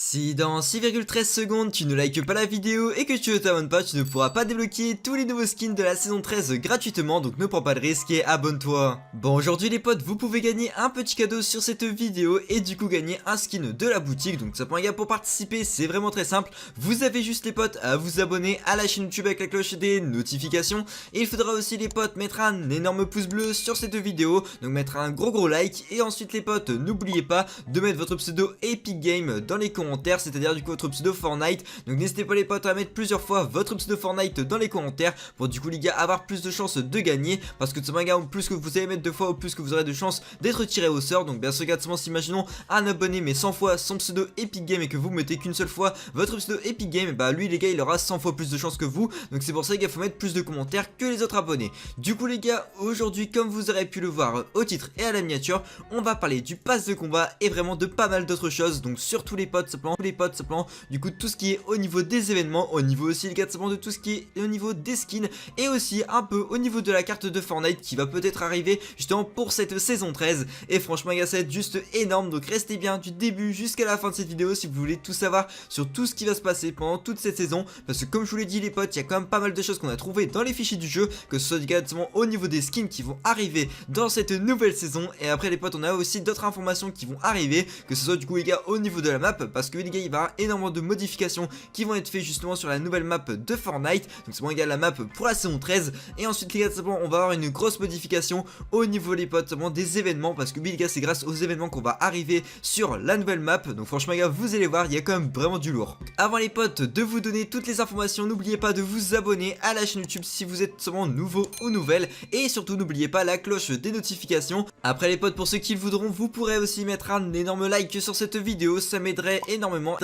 Si dans 6,13 secondes tu ne likes pas la vidéo et que tu ne t'abonnes pas, tu ne pourras pas débloquer tous les nouveaux skins de la saison 13 gratuitement, donc ne prends pas de risque et abonne-toi. Bon, aujourd'hui les potes, vous pouvez gagner un petit cadeau sur cette vidéo et du coup gagner un skin de la boutique. Donc ça pour les gars, pour participer c'est vraiment très simple, vous avez juste les potes à vous abonner à la chaîne YouTube avec la cloche des notifications. Et il faudra aussi les potes mettre un énorme pouce bleu sur cette vidéo, donc mettre un gros like. Et ensuite les potes, n'oubliez pas de mettre votre pseudo Epic Game dans les commentaires, c'est-à-dire du coup votre pseudo Fortnite. Donc n'hésitez pas les potes à mettre plusieurs fois votre pseudo Fortnite dans les commentaires pour du coup les gars avoir plus de chances de gagner, parce que tout simplement les gars, plus que vous allez mettre 2 fois, au plus que vous aurez de chances d'être tiré au sort. Donc bien sûr regarde, si imaginons un abonné met 100 fois son pseudo Epic Game et que vous mettez qu'une seule fois votre pseudo Epic Game, bah lui les gars il aura 100 fois plus de chances que vous. Donc c'est pour ça les gars, faut mettre plus de commentaires que les autres abonnés. Du coup les gars, aujourd'hui comme vous aurez pu le voir au titre et à la miniature, on va parler du pass de combat et vraiment de pas mal d'autres choses. Donc surtout les potes simplement, du coup tout ce qui est au niveau des événements, au niveau aussi les gars simplement de tout ce qui est au niveau des skins, et aussi un peu au niveau de la carte de Fortnite qui va peut-être arriver justement pour cette saison 13. Et franchement les gars, ça va être juste énorme, donc restez bien du début jusqu'à la fin de cette vidéo si vous voulez tout savoir sur tout ce qui va se passer pendant toute cette saison, parce que comme je vous l'ai dit les potes, il y a quand même pas mal de choses qu'on a trouvé dans les fichiers du jeu, que ce soit directement au niveau des skins qui vont arriver dans cette nouvelle saison. Et après les potes, on a aussi d'autres informations qui vont arriver, que ce soit du coup les gars au niveau de la map, parce que les gars il va y avoir énormément de modifications qui vont être faites justement sur la nouvelle map de Fortnite. Donc c'est bon les gars, la map pour la saison 13. Et ensuite les gars, simplement on va avoir une grosse modification au niveau les potes simplement des événements, parce que oui les gars, c'est grâce aux événements qu'on va arriver sur la nouvelle map. Donc franchement les gars, vous allez voir, il y a quand même vraiment du lourd. Avant les potes de vous donner toutes les informations, n'oubliez pas de vous abonner à la chaîne YouTube si vous êtes seulement nouveau ou nouvelle, et surtout n'oubliez pas la cloche des notifications. Après les potes, pour ceux qui le voudront, vous pourrez aussi mettre un énorme like sur cette vidéo, ça m'aiderait énormément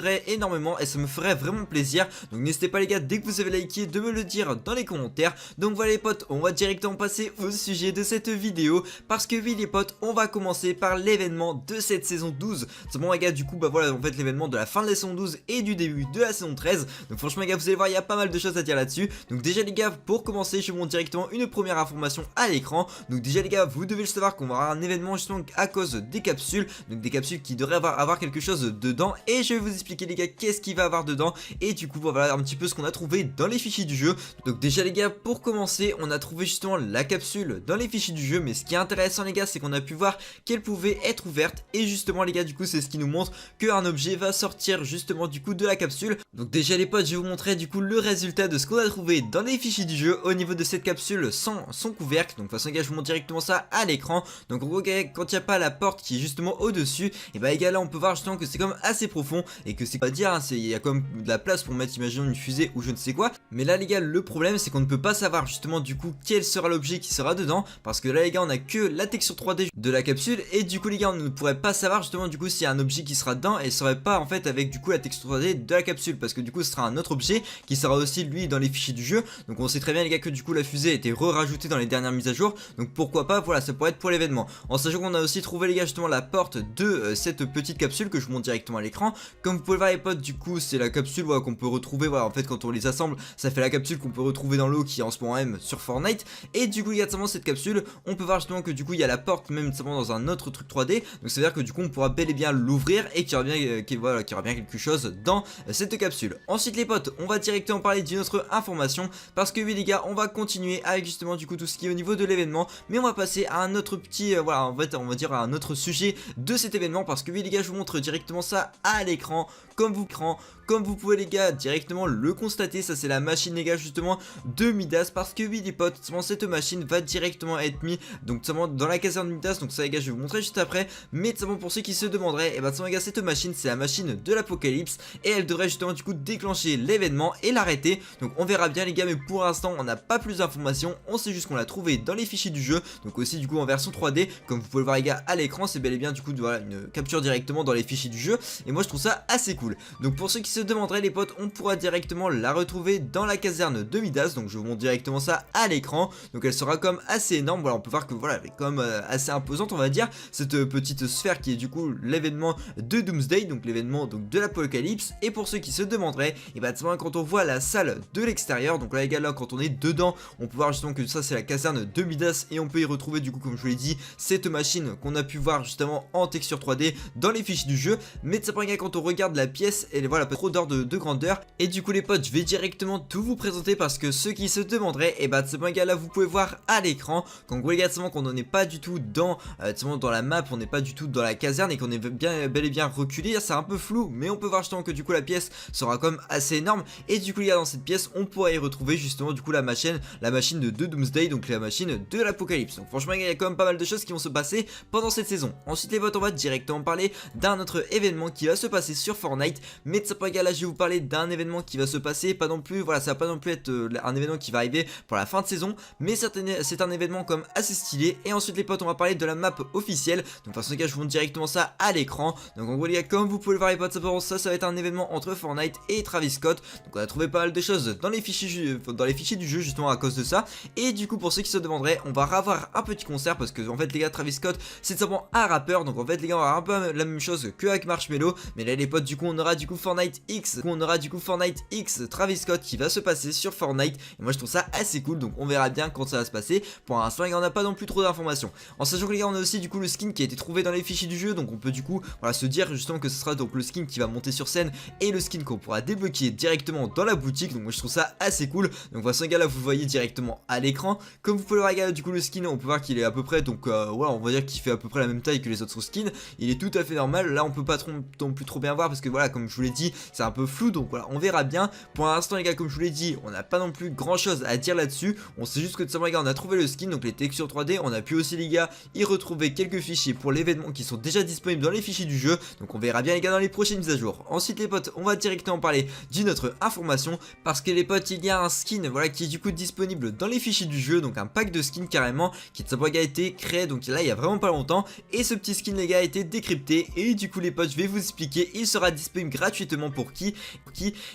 et ça me ferait vraiment plaisir. Donc n'hésitez pas les gars, dès que vous avez liké, de me le dire dans les commentaires. Donc voilà les potes, on va directement passer au sujet de cette vidéo, parce que oui les potes, on va commencer par l'événement de cette saison 12. C'est bon les gars, du coup bah voilà, en fait l'événement de la fin de la saison 12 et du début de la saison 13. Donc franchement les gars, vous allez voir, il y a pas mal de choses à dire là-dessus. Donc déjà les gars, pour commencer, je vous montre directement une première information à l'écran. Donc déjà les gars, vous devez le savoir qu'on va avoir un événement justement à cause des capsules. Donc des capsules qui devraient avoir quelque chose dedans, et je vais vous expliquer les gars qu'est-ce qu'il va avoir dedans, et du coup voilà un petit peu ce qu'on a trouvé dans les fichiers du jeu. Donc déjà les gars, pour commencer, on a trouvé justement la capsule dans les fichiers du jeu, mais ce qui est intéressant les gars, c'est qu'on a pu voir qu'elle pouvait être ouverte, et justement les gars, du coup c'est ce qui nous montre qu'un objet va sortir justement du coup de la capsule. Donc déjà les potes, je vais vous montrer du coup le résultat de ce qu'on a trouvé dans les fichiers du jeu au niveau de cette capsule sans son couvercle. Donc de toute façon les gars, je vous montre directement ça à l'écran. Donc en gros quand il n'y a pas la porte qui est justement au dessus, et bah les gars là on peut voir justement que c'est comme assez profond, et que c'est pas dire, hein, il y a comme de la place pour mettre imaginons une fusée ou je ne sais quoi. Mais là les gars, le problème c'est qu'on ne peut pas savoir justement du coup quel sera l'objet qui sera dedans, parce que là les gars, on a que la texture 3D de la capsule, et du coup les gars, on ne pourrait pas savoir justement du coup s'il y a un objet qui sera dedans, et ça serait pas en fait avec du coup la texture 3D de la capsule, parce que du coup ce sera un autre objet qui sera aussi lui dans les fichiers du jeu. Donc on sait très bien les gars que du coup la fusée a été rajoutée dans les dernières mises à jour, donc pourquoi pas, voilà, ça pourrait être pour l'événement. En sachant qu'on a aussi trouvé les gars justement la porte de cette petite capsule que je vous montre directement à l'écran. Comme vous pouvez le voir les potes, du coup c'est la capsule voilà, qu'on peut retrouver, voilà, en fait quand on les assemble ça fait la capsule qu'on peut retrouver dans l'eau qui est en ce moment même sur Fortnite. Et du coup exactement cette capsule, on peut voir justement que du coup il y a la porte même simplement dans un autre truc 3D, donc ça veut dire que du coup on pourra bel et bien l'ouvrir, et qu'il y aura bien, voilà, qu'il y aura bien quelque chose dans cette capsule. Ensuite les potes, on va directement parler d'une autre information, parce que oui les gars, on va continuer avec justement du coup tout ce qui est au niveau de l'événement, mais on va passer à un autre petit voilà, en fait on va dire à un autre sujet de cet événement, parce que oui les gars, je vous montre directement ça à l'écran, comme vous pouvez les gars directement le constater. Ça c'est la machine les gars justement de Midas, parce que oui les potes, cette machine va directement être mise donc dans la caserne de Midas. Donc ça les gars, je vais vous montrer juste après, mais pour ceux qui se demanderaient, et bah les gars, cette machine c'est la machine de l'apocalypse, et elle devrait justement du coup déclencher l'événement et l'arrêter. Donc on verra bien les gars, mais pour l'instant on n'a pas plus d'informations, on sait juste qu'on l'a trouvé dans les fichiers du jeu, donc aussi du coup en version 3D, comme vous pouvez le voir les gars à l'écran. C'est bel et bien du coup voilà, une capture directement dans les fichiers du jeu, et moi je trouve ça assez cool. Donc pour ceux qui se demanderaient les potes, on pourra directement la retrouver dans la caserne de Midas. Donc je vous montre directement ça à l'écran. Donc elle sera comme assez énorme, voilà, on peut voir que voilà, elle est comme assez imposante on va dire, cette petite sphère qui est du coup l'événement de Doomsday, donc l'événement donc de l'apocalypse. Et pour ceux qui se demanderaient, et bah quand on voit la salle de l'extérieur, donc là les gars, là quand on est dedans, on peut voir justement que ça c'est la caserne de Midas, et on peut y retrouver du coup comme je vous l'ai dit cette machine qu'on a pu voir justement en texture 3D dans les fichiers du jeu. Mais ça les gars, quand on regarde la pièce et voilà pas trop d'ordre de grandeur. Et du coup les potes, je vais directement tout vous présenter parce que ceux qui se demanderaient, et bah de ce point là vous pouvez voir à l'écran qu'en gros les gars qu'on n'en est pas du tout dans la map, on n'est pas du tout dans la caserne et qu'on est bien bel et bien reculé. C'est un peu flou, mais on peut voir justement que du coup la pièce sera quand même assez énorme. Et du coup les gars, dans cette pièce on pourra y retrouver justement du coup la machine de Doomsday, donc la machine de l'apocalypse. Donc franchement il y a quand même pas mal de choses qui vont se passer pendant cette saison. Ensuite les potes, on va directement parler d'un autre événement qui va se passer sur Fortnite. Mais de ce point là je vais vous parler d'un événement qui va se passer, pas non plus, voilà, ça va pas non plus être un événement qui va arriver pour la fin de saison, mais c'est un événement comme assez stylé. Et ensuite les potes, on va parler de la map officielle. Donc de toute façon les gars, je vous montre directement ça à l'écran. Donc en gros les gars, comme vous pouvez le voir les potes, ça va être un événement entre Fortnite et Travis Scott. Donc on a trouvé pas mal de choses dans les fichiers du jeu justement à cause de ça. Et du coup pour ceux qui se demanderaient, on va avoir un petit concert parce que en fait les gars, Travis Scott c'est simplement un rappeur. Donc en fait les gars, on va avoir un peu la même chose que avec Marshmello. Mais là les potes, du coup on aura du coup Fortnite X, Travis Scott qui va se passer sur Fortnite. Et moi je trouve ça assez cool, donc on verra bien quand ça va se passer. Pour l'instant les gars, on n'a pas non plus trop d'informations. En sachant que les gars, on a aussi du coup le skin qui a été trouvé dans les fichiers du jeu. Donc on peut du coup voilà se dire justement que ce sera donc le skin qui va monter sur scène et le skin qu'on pourra débloquer directement dans la boutique. Donc moi je trouve ça assez cool. Donc de toute façon les gars, là vous le voyez directement à l'écran. Comme vous pouvez le voir les gars, du coup le skin on peut voir qu'il est à peu près, donc voilà, on va dire qu'il fait à peu près la même taille que les autres skins. Il est tout à fait normal. Là on peut pas non plus trop bien voir parce que voilà, comme je vous l'ai dit, c'est un peu flou, donc voilà, on verra bien. Pour l'instant les gars, comme je vous l'ai dit, on n'a pas non plus grand chose à dire là-dessus. On sait juste que de simplement les gars, on a trouvé le skin, donc les textures 3D. On a pu aussi les gars y retrouver quelques fichiers pour l'événement qui sont déjà disponibles dans les fichiers du jeu. Donc on verra bien les gars dans les prochaines mises à jour. Ensuite les potes, on va directement parler d'une autre information parce que les potes, il y a un skin voilà qui est du coup disponible dans les fichiers du jeu, donc un pack de skins carrément qui de simplement les gars a été créé donc là il y a vraiment pas longtemps. Et ce petit skin les gars a été décrypté et du coup les potes, je vais vous expliquer, il sera disponible gratuitement pour qui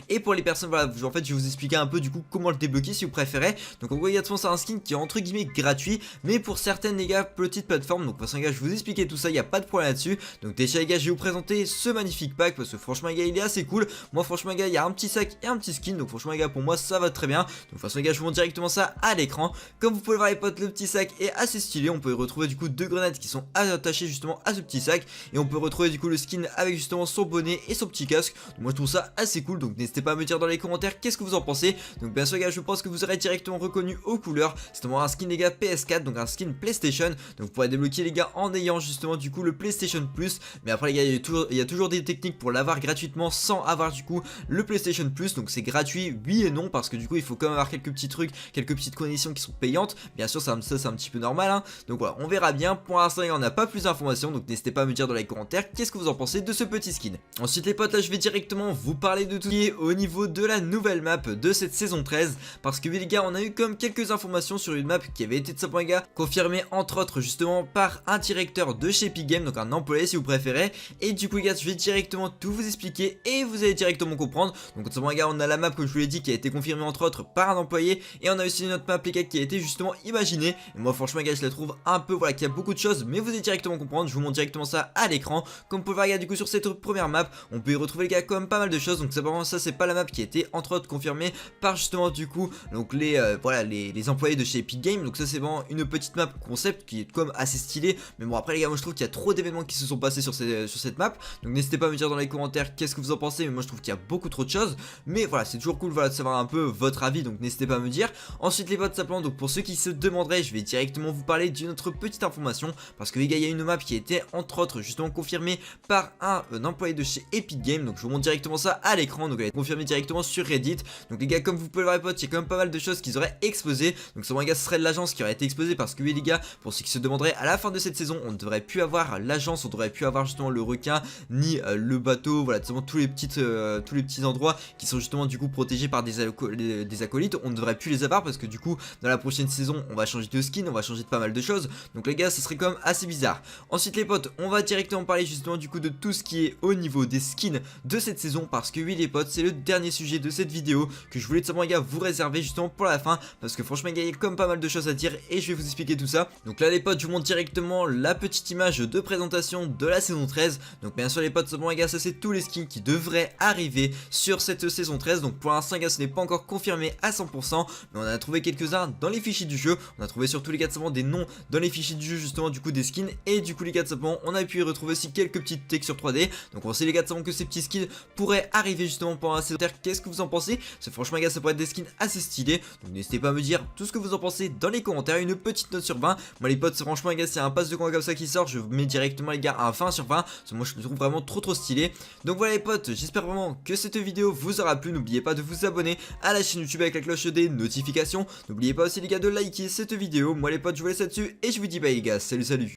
et pour les personnes, voilà, en fait je vais vous expliquer un peu du coup comment le débloquer si vous préférez. Donc en gros également c'est un skin qui est entre guillemets gratuit, mais pour certaines les gars petites plateformes. Donc de toute façon les gars, je vais vous expliquer tout ça, il n'y a pas de problème là-dessus. Donc déjà les gars, je vais vous présenter ce magnifique pack parce que franchement les gars, il est assez cool. Moi franchement les gars, il y a un petit sac et un petit skin, donc franchement les gars, pour moi ça va très bien. Donc de toute façon les gars, je vous montre directement ça à l'écran. Comme vous pouvez le voir les potes, le petit sac est assez stylé. On peut y retrouver du coup deux grenades qui sont attachées justement à ce petit sac, et on peut retrouver du coup le skin avec justement son bonnet et son petit casque. Donc moi je trouve ça assez cool, donc n'hésitez pas à me dire dans les commentaires qu'est-ce que vous en pensez. Donc bien sûr les gars, je pense que vous aurez directement reconnu aux couleurs, c'est vraiment un skin les gars PS4, donc un skin PlayStation. Donc vous pourrez débloquer les gars en ayant justement du coup le PlayStation Plus. Mais après les gars, il y a toujours des techniques pour l'avoir gratuitement sans avoir du coup le PlayStation Plus. Donc c'est gratuit oui et non, parce que du coup il faut quand même avoir quelques petits trucs, quelques petites conditions qui sont payantes. Bien sûr ça c'est un petit peu normal hein. Donc voilà, on verra bien. Pour l'instant on n'a pas plus d'informations, donc n'hésitez pas à me dire dans les commentaires qu'est-ce que vous en pensez de ce petit skin. Ensuite les potes, là je vais directement vous parler de tout ce qui est au niveau de la nouvelle map de cette saison 13. Parce que oui les gars, on a eu comme quelques informations sur une map qui avait été de ce point les gars confirmée entre autres justement par un directeur de chez Epic Games, donc un employé si vous préférez. Et du coup les gars, je vais directement tout vous expliquer et vous allez directement comprendre. Donc de ce point les gars, on a la map comme je vous l'ai dit qui a été confirmée entre autres par un employé, et on a aussi une autre map les gars qui a été justement imaginée. Et moi franchement les gars, je la trouve un peu voilà, qu'il y a beaucoup de choses, mais vous allez directement comprendre. Je vous montre directement ça à l'écran. Comme vous pouvez voir les gars, du coup sur cette première map, on peut y retrouver les gars comme pas mal de choses. Donc c'est vraiment ça, c'est pas la map qui a été entre autres confirmée par justement du coup donc voilà les employés de chez Epic Games. Donc ça c'est vraiment une petite map concept qui est comme assez stylée. Mais bon après les gars, moi je trouve qu'il y a trop d'événements qui se sont passés sur cette map. Donc n'hésitez pas à me dire dans les commentaires qu'est-ce que vous en pensez. Mais moi je trouve qu'il y a beaucoup trop de choses. Mais voilà, c'est toujours cool voilà, de savoir un peu votre avis. Donc n'hésitez pas à me dire. Ensuite les potes, simplement donc pour ceux qui se demanderaient, je vais directement vous parler d'une autre petite information. Parce que les gars, il y a une map qui a été entre autres justement confirmée par un employé de chez Epic Games. Donc je vous montre directement ça à l'écran. Donc elle est confirmée directement sur Reddit. Donc les gars, comme vous pouvez le voir les potes, il y a quand même pas mal de choses qui auraient explosé. Donc sûrement les gars, ce serait l'agence qui aurait été explosée. Parce que oui les gars, pour ceux qui se demanderaient, à la fin de cette saison, on ne devrait plus avoir l'agence, on devrait plus avoir justement le requin ni le bateau. Voilà, justement tous les petits endroits qui sont justement du coup protégés par des acolytes. On ne devrait plus les avoir parce que du coup dans la prochaine saison on va changer de skin, on va changer de pas mal de choses. Donc les gars, ce serait quand même assez bizarre. Ensuite les potes, on va directement parler justement du coup de tout ce qui est au niveau des skins de cette saison. Parce que oui les potes, c'est le dernier sujet de cette vidéo que je voulais tout simplement les gars vous réserver justement pour la fin. Parce que franchement les gars, il y a comme pas mal de choses à dire et je vais vous expliquer tout ça. Donc là les potes, je vous montre directement la petite image de présentation de la saison 13. Donc bien sûr les potes, bon les gars, ça c'est tous les skins qui devraient arriver sur cette saison 13. Donc pour l'instant les gars, ce n'est pas encore confirmé à 100%, mais on a trouvé quelques-uns dans les fichiers du jeu. On a trouvé surtout les gars simplement des noms dans les fichiers du jeu justement du coup des skins. Et du coup les gars simplement, on a pu y retrouver aussi quelques petites textures 3D. Donc on sait les gars simplement que ces petits skins pourraient arriver justement pendant la saison terre. Qu'est-ce que vous en pensez? Parce que franchement les gars, ça pourrait être des skins assez stylés. Donc n'hésitez pas à me dire tout ce que vous en pensez dans les commentaires. Une petite note sur 20. Moi les potes, franchement les gars, s'il y a un pass de combat comme ça qui sort, je mets directement les gars un 20 sur 20. Parce que moi je le trouve vraiment trop stylé. Donc voilà les potes, j'espère vraiment que cette vidéo vous aura plu. N'oubliez pas de vous abonner à la chaîne YouTube avec la cloche des notifications. N'oubliez pas aussi les gars de liker cette vidéo. Moi les potes, je vous laisse là-dessus et je vous dis bye les gars, salut.